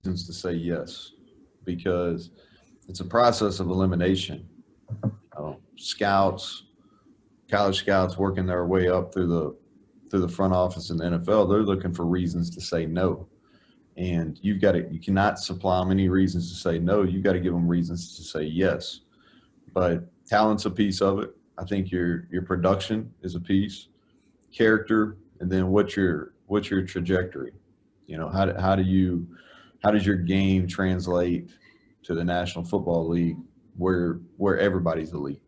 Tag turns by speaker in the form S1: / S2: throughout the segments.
S1: reasons to say yes, because it's a process of elimination. Scouts, college scouts working their way up through the front office in the NFL, they're looking for reasons to say no. And you cannot supply them any reasons to say no. You've got to give them reasons to say yes. But talent's a piece of it. I think your production is a piece, character, and then what's your trajectory? How does your game translate to the National Football League where everybody's elite?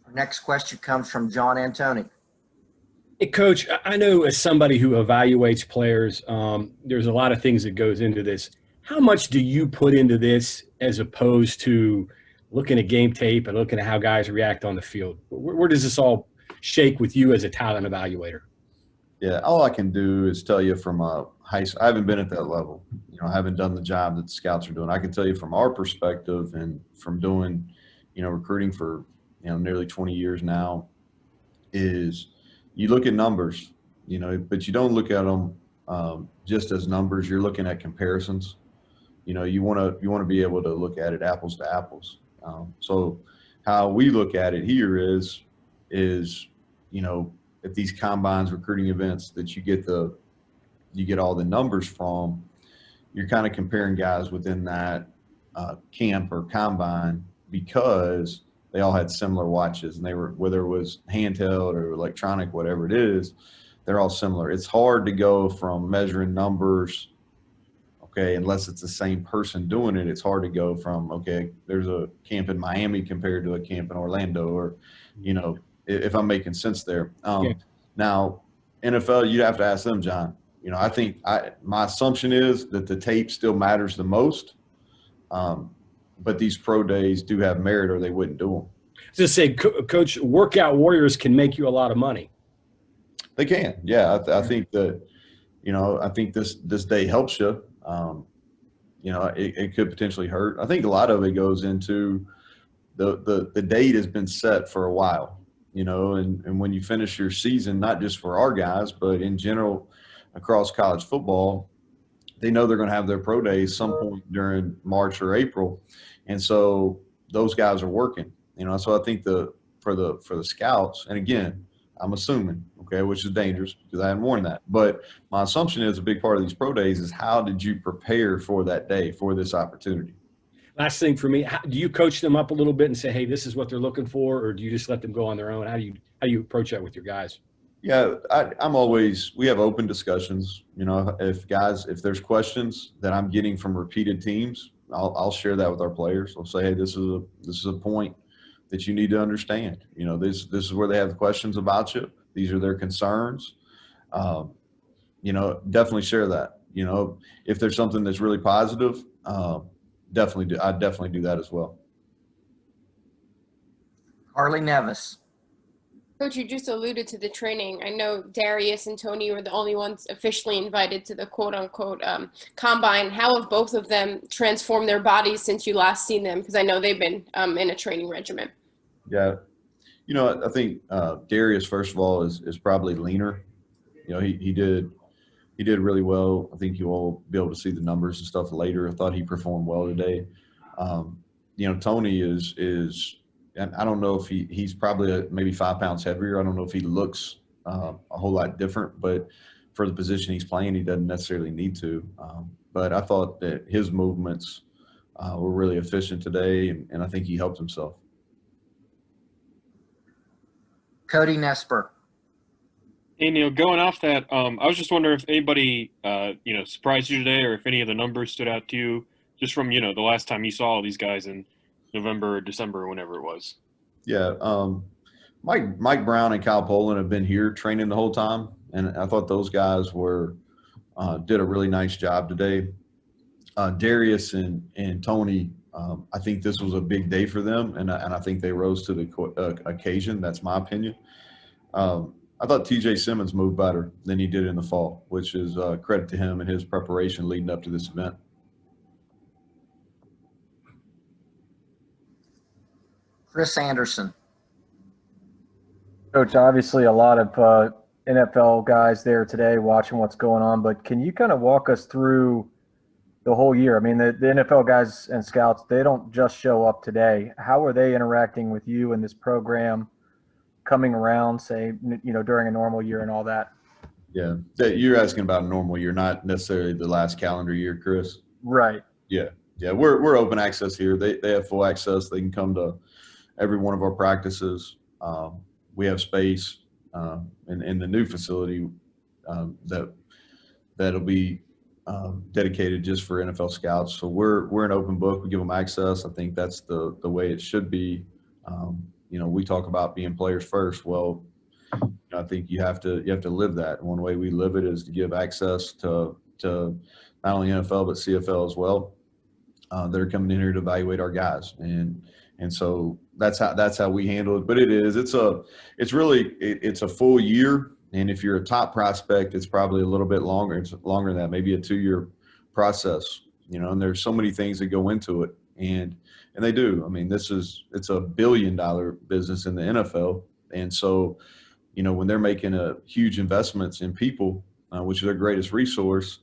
S2: Our next question comes from John Antoni.
S3: Hey, Coach, I know as somebody who evaluates players, there's a lot of things that goes into this. How much do you put into this as opposed to looking at game tape and looking at how guys react on the field? Where does this all shake with you as a talent evaluator?
S1: Yeah, all I can do is tell you from high school. I haven't been at that level. I haven't done the job that the scouts are doing. I can tell you from our perspective and from doing, recruiting for, nearly 20 years now, is you look at numbers, but you don't look at them just as numbers. You're looking at comparisons. You want to be able to look at it apples to apples. So how we look at it here is at these combines, recruiting events that you get all the numbers from, you're kind of comparing guys within that camp or combine because they all had similar watches, and they were, whether it was handheld or electronic, whatever it is, they're all similar. It's hard to go from measuring numbers, okay, unless it's the same person doing it. It's hard to go from, okay, there's a camp in Miami compared to a camp in Orlando, or, if I'm making sense there.
S3: Yeah.
S1: Now, NFL, you'd have to ask them, John. I think my assumption is that the tape still matters the most, but these pro days do have merit, or they wouldn't do them.
S3: Just say, Coach, workout warriors can make you a lot of money.
S1: They can, yeah. I think that, I think this day helps you. It could potentially hurt. I think a lot of it goes into the date has been set for a while, and when you finish your season, not just for our guys, but in general across college football, they know they're going to have their pro days some point during March or April. And so those guys are working, so I think for the scouts, and again, I'm assuming, okay, which is dangerous because I haven't worn that. But my assumption is a big part of these pro days is how did you prepare for that day, for this opportunity?
S3: Last thing for me, do you coach them up a little bit and say, hey, this is what they're looking for, or do you just let them go on their own? How do you approach that with your guys?
S1: Yeah, we have open discussions. If there's questions that I'm getting from repeated teams, I'll share that with our players. I'll say, hey, this is a point that you need to understand. This is where they have questions about you. These are their concerns. Definitely share that. If there's something that's really positive, I definitely do that as well.
S2: Harley Nevis.
S4: Coach, you just alluded to the training. I know Darius and Tony were the only ones officially invited to the quote-unquote combine. How have both of them transformed their bodies since you last seen them? Because I know they've been in a training regimen.
S1: Yeah. I think Darius, first of all, is probably leaner. He did really well. I think you'll be able to see the numbers and stuff later. I thought he performed well today. Tony is and I don't know if he's probably maybe 5 pounds heavier. I don't know if he looks a whole lot different, but for the position he's playing, he doesn't necessarily need to. But I thought that his movements were really efficient today, and I think he helped himself.
S2: Cody Nesper.
S5: Hey, Neal, going off that, I was just wondering if anybody, surprised you today, or if any of the numbers stood out to you just from, the last time you saw all these guys in November or December or whenever it was.
S1: Yeah. Mike Brown and Kyle Poland have been here training the whole time, and I thought those guys did a really nice job today. Darius and Tony, I think this was a big day for them, and I think they rose to the occasion. That's my opinion. I thought TJ Simmons moved better than he did in the fall, which is credit to him and his preparation leading up to this event.
S2: Chris Anderson.
S6: Coach, obviously a lot of NFL guys there today watching what's going on, but can you kind of walk us through the whole year? I mean, the NFL guys and scouts, they don't just show up today. How are they interacting with you in this program coming around, say, during a normal year and all that?
S1: Yeah. You're asking about a normal year, not necessarily the last calendar year, Chris.
S6: Right.
S1: Yeah. Yeah. We're open access here. They have full access. They can come to every one of our practices. We have space in the new facility that'll be dedicated just for NFL scouts. So we're an open book. We give them access. I think that's the way it should be. We talk about being players first. Well, I think you have to live that. One way we live it is to give access to not only NFL but CFL as well. They're coming in here to evaluate our guys, and so that's how we handle it. But it's a full year. And if you're a top prospect, it's probably a little bit longer. It's longer than that, maybe a 2-year process, and there's so many things that go into it. And they do. I mean, it's a $1 billion business in the NFL. And so, when they're making huge investments in people, which is their greatest resource,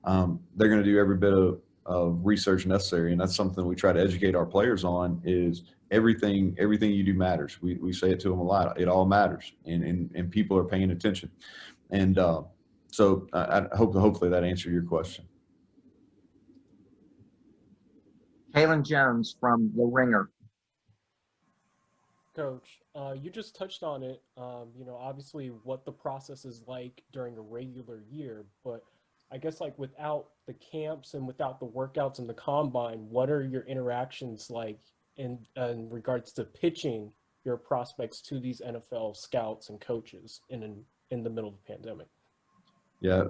S1: they're going to do every bit of research necessary. And that's something we try to educate our players on is everything you do matters. We say it to them a lot. It all matters. And people are paying attention. And so I hopefully that answered your question.
S2: Kalen Jones from The Ringer.
S7: Coach, you just touched on it, obviously what the process is like during a regular year, but I guess like without the camps and without the workouts and the combine, what are your interactions like in regards to pitching your prospects to these NFL scouts and coaches in the middle of the pandemic?
S1: Yeah,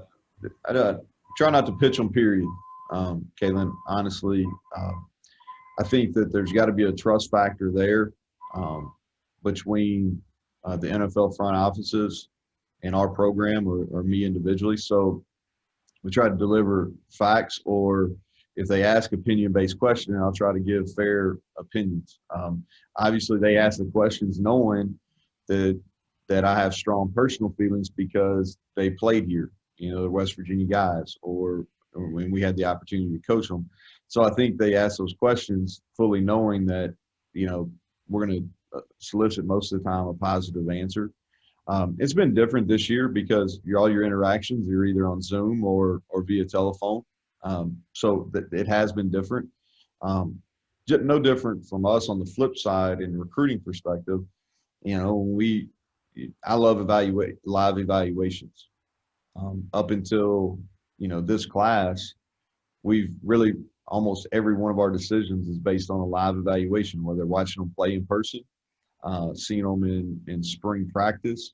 S1: I try not to pitch them, period. Kalen, honestly, I think that there's got to be a trust factor there between the NFL front offices and our program or me individually. So we try to deliver facts, or if they ask opinion-based questions, I'll try to give fair opinions. Obviously, they ask the questions knowing that I have strong personal feelings because they played here, they're West Virginia guys, or when we had the opportunity to coach them. So I think they ask those questions fully knowing that, we're going to solicit most of the time a positive answer. It's been different this year because all your interactions are either on Zoom or via telephone. So it has been different. No different from us on the flip side in recruiting perspective. I love live evaluations. Up until, this class, we've really almost every one of our decisions is based on a live evaluation, whether watching them play in person, seeing them in spring practice,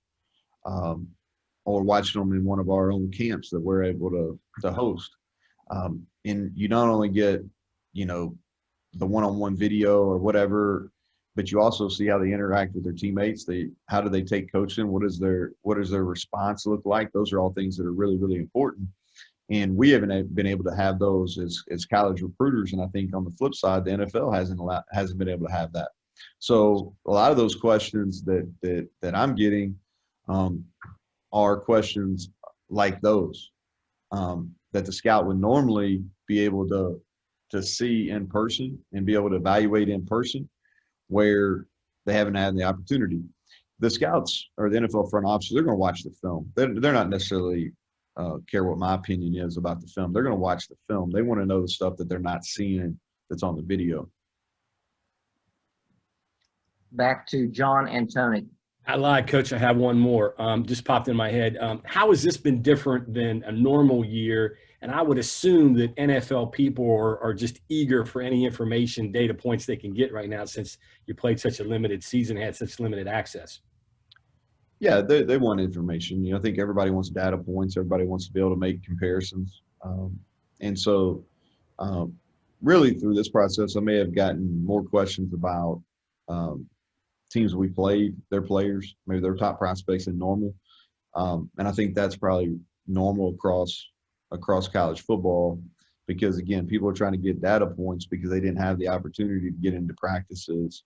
S1: or watching them in one of our own camps that we're able to host. And you not only get, the one-on-one video or whatever, but you also see how they interact with their teammates. How do they take coaching? What does their response look like? Those are all things that are really, really important. And we haven't been able to have those as college recruiters. And I think on the flip side, the NFL hasn't been able to have that. So a lot of those questions that I'm getting are questions like those that the scout would normally be able to see in person and be able to evaluate in person, where they haven't had the opportunity. The scouts or the NFL front office, they're going to watch the film. They're not necessarily care what my opinion is about the film. They're going to watch the film. They want to know the stuff that they're not seeing that's on the video.
S2: Back to John and Tony.
S3: I lied, Coach. I have one more. Just popped in my head. How has this been different than a normal year? And I would assume that NFL people are just eager for any information, data points they can get right now, since you played such a limited season, had such limited access.
S1: Yeah, they want information. I think everybody wants data points. Everybody wants to be able to make comparisons. And so really through this process, I may have gotten more questions about teams we played, their players, maybe their top prospects than normal. And I think that's probably normal across college football because, again, people are trying to get data points because they didn't have the opportunity to get into practices.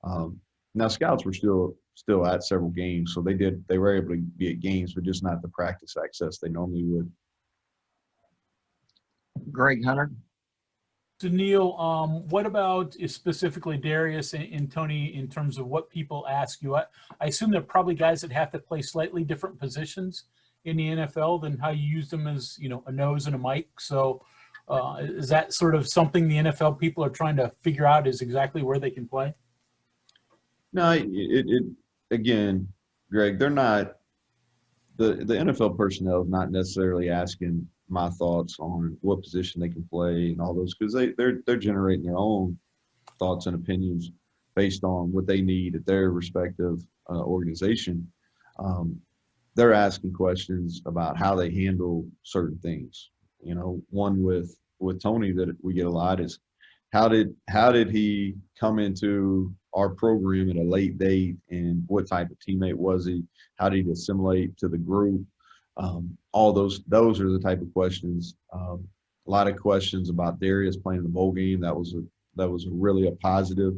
S1: Now, scouts were still still at several games. So they were able to be at games, but just not the practice access they normally would.
S2: Greg Hunter.
S8: So Neal, what about specifically Darius and Tony in terms of what people ask you? I assume they're probably guys that have to play slightly different positions in the NFL than how you use them as, you know, a nose and a mic. So is that sort of something the NFL people are trying to figure out, is exactly where they can play?
S1: No, again, Greg, they're not the NFL personnel is not necessarily asking my thoughts on what position they can play and all those, because they're generating their own thoughts and opinions based on what they need at their respective organization. They're asking questions about how they handle certain things. You know, one with Tony that we get a lot is how did he come into our program at a late date, and what type of teammate was he? How did he assimilate to the group? All those are the type of questions. A lot of questions about Darius playing the bowl game. That was really a positive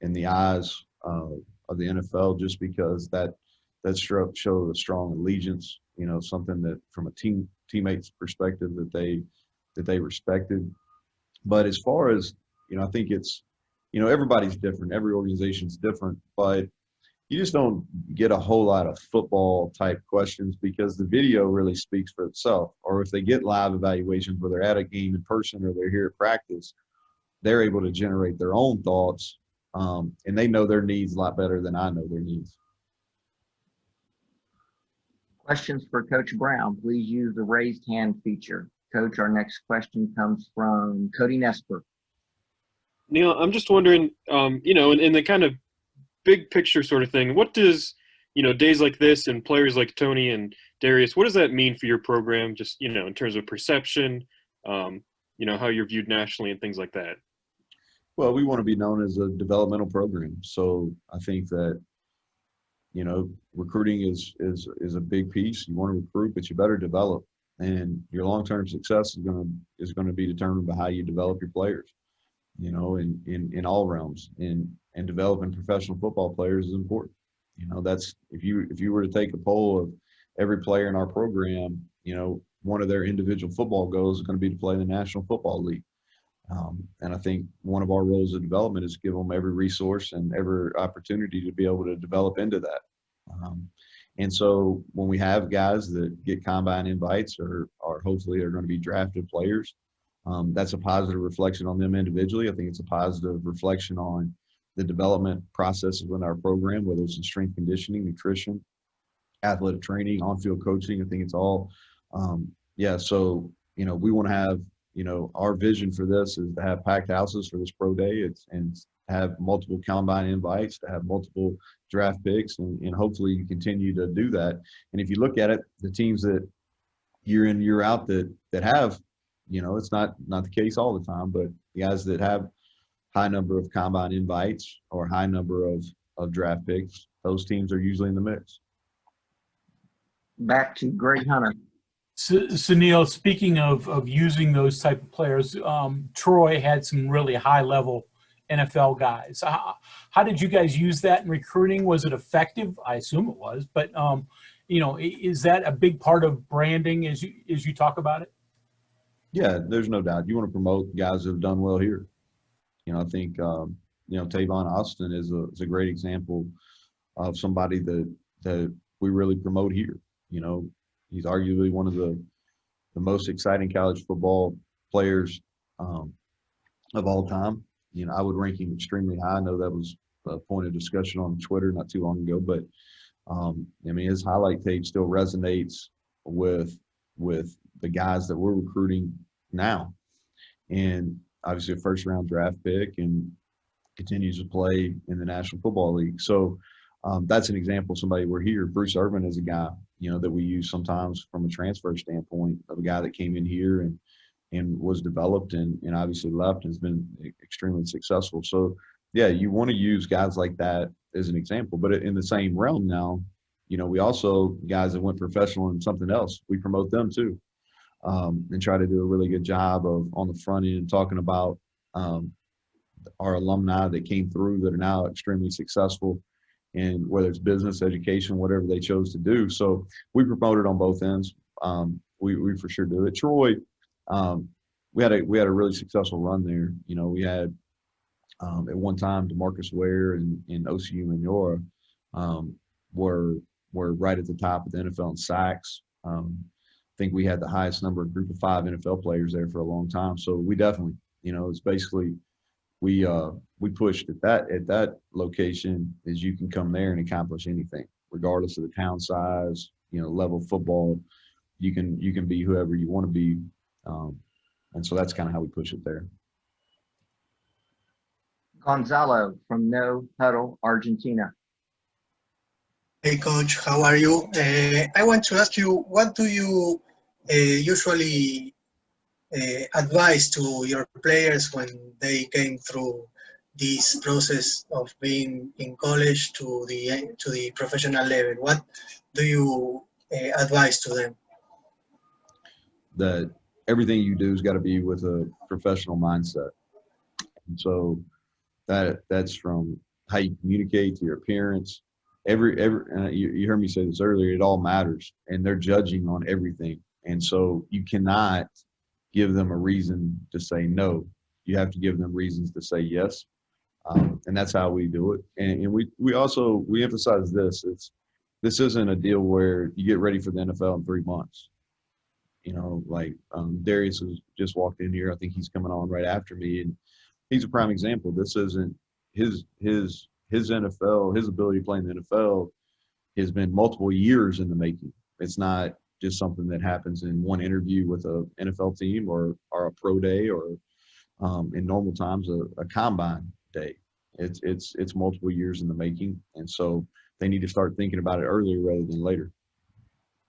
S1: in the eyes of the NFL, just because that showed a strong allegiance. You know, something that from a teammate's perspective that they respected. But as far as, you know, I think it's, you know, everybody's different. Every organization's different, but you just don't get a whole lot of football type questions because the video really speaks for itself. Or if they get live evaluations where they're at a game in person or they're here at practice, they're able to generate their own thoughts, and they know their needs a lot better than I know their needs.
S2: Questions for Coach Brown, please use the raised hand feature. Coach, our next question comes from Cody Nesper.
S5: Neal, I'm just wondering, you know, in the kind of big picture sort of thing, what does, you know, days like this and players like Tony and Darius, what does that mean for your program, just, you know, in terms of perception, you know, how you're viewed nationally and things like that?
S1: Well, we want to be known as a developmental program. So I think that, you know, recruiting is a big piece. You want to recruit, but you better develop. And your long-term success is going to be determined by how you develop your players, you know, in all realms. And developing professional football players is important. You know, that's if you were to take a poll of every player in our program, you know, one of their individual football goals is going to be to play in the National Football League. And I think one of our roles of development is give them every resource and every opportunity to be able to develop into that. And so when we have guys that get combine invites or hopefully are going to be drafted players, that's a positive reflection on them individually. I think it's a positive reflection on the development processes within our program, whether it's in strength conditioning, nutrition, athletic training, on-field coaching. I think it's all, so, you know, we want to have, you know, our vision for this is to have packed houses for this pro day and have multiple combine invites, to have multiple draft picks, and hopefully you continue to do that. And if you look at it, the teams that year in, year out that have, you know, it's not the case all the time, but the guys that have high number of combine invites or high number of draft picks, those teams are usually in the mix.
S2: Back to Greg Hunter.
S8: So Neal, speaking of using those type of players, Troy had some really high-level NFL guys. How did you guys use that in recruiting? Was it effective? I assume it was, but you know, is that a big part of branding as you talk about it?
S1: Yeah, there's no doubt. You want to promote guys that have done well here. You know, I think you know, Tavon Austin is a great example of somebody that we really promote here. You know, he's arguably one of the most exciting college football players of all time. You know, I would rank him extremely high. I know that was a point of discussion on Twitter not too long ago, but I mean, his highlight tape still resonates with the guys that we're recruiting now. And obviously a first-round draft pick and continues to play in the National Football League. So that's an example of somebody we're here. Bruce Irvin is a guy, you know, that we use sometimes from a transfer standpoint, of a guy that came in here and was developed and obviously left and has been extremely successful. So, yeah, you want to use guys like that as an example. But in the same realm now, you know, we also, guys that went professional in something else, we promote them too, and try to do a really good job of on the front end talking about our alumni that came through that are now extremely successful and whether it's business, education, whatever they chose to do. So we promoted on both ends. We for sure do it. Troy, we had a really successful run there. You know, we had at one time DeMarcus Ware and OCU Manora were right at the top of the NFL in sacks. I think we had the highest number of group of 5 NFL players there for a long time. So we definitely, you know, it's basically we pushed at that location is you can come there and accomplish anything, regardless of the town size, you know, level of football. You can be whoever you want to be, and so that's kind of how we push it there.
S2: Gonzalo from No Huddle, Argentina.
S9: Hey, Coach, how are you? I want to ask you, what do you usually advise to your players when they came through this process of being in college to the professional level? What do you advise to them?
S1: That everything you do has got to be with a professional mindset. And so that's from how you communicate to your appearance. You heard me say this earlier, it all matters, and they're judging on everything. And so you cannot give them a reason to say no. You have to give them reasons to say yes. And that's how we do it. And we also emphasize this. This isn't a deal where you get ready for the NFL in 3 months. You know, like Darius has just walked in here. I think he's coming on right after me, and he's a prime example. This isn't his NFL, his ability to play in the NFL has been multiple years in the making. It's not just something that happens in one interview with a NFL team or a pro day or in normal times a combine day. It's multiple years in the making, and so they need to start thinking about it earlier rather than later.